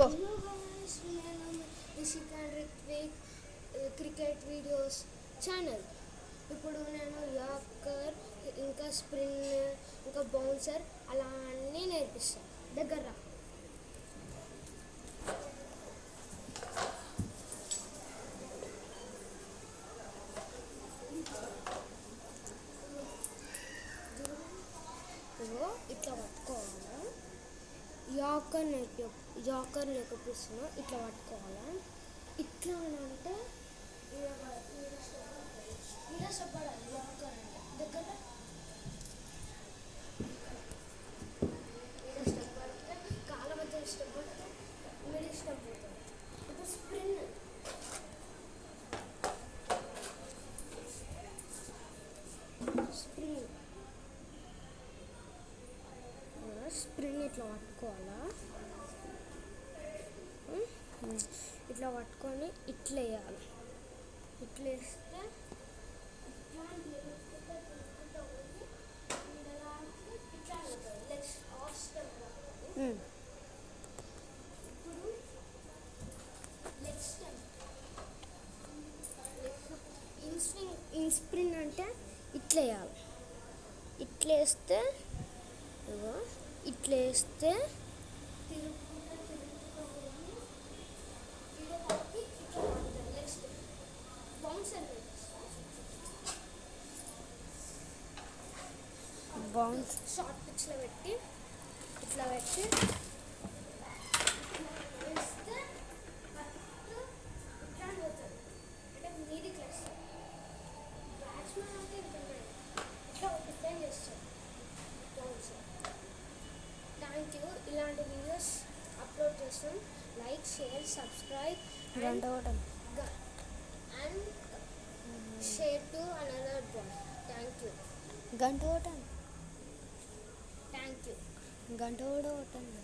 Go. Hello guys, నేను Rishik and Ritvik cricket videos channel. ఇప్పుడు నేను యార్కర్, ఇంకా స్ప్రిన్, ఇంకా బౌన్సర్ అలా అన్నీ నేర్పిస్తాను. దగ్గర రా. ఇట్లా పట్టుకోవాలా, యార్కర్ నేర్పిస్తున్నా. ఇట్లా పట్టుకోవాలా, ఇట్లా అంటే ఇష్టపడాలి. యార్కర్ అంటే దగ్గర ఇష్టపడితే కాళ్ళ మధ్య ఇష్టపడితే మీరు ఇష్టపడతారు. ఇప్పుడు స్ప్రిన్ ఇట్లా పట్టుకోవాలా, ఇట్లా పట్టుకొని ఇట్లా వేయాలి. ఇట్లా వేస్తే స్ప్రిన్ అంటే ఇట్లా వేయాలి. ఇట్లా వేస్తే బౌన్స్ షార్ట్ పిచ్లో పెట్టి ఇట్లా పెట్టి వేస్తే ఇట్లా పోతుంది. అంటే మీది క్లాస్ బ్యాట్స్మెన్ అంటే ఇట్లా డిఫెండ్ చేస్తారు. బౌన్స్. Thank you. ఇలాంటి వీడియోస్ అప్లోడ్ చేస్తాం. Like, share, subscribe and share to another bye. Thank you. గంట కొట్టండి. Thank you. గంట కూడా కొట్టండి.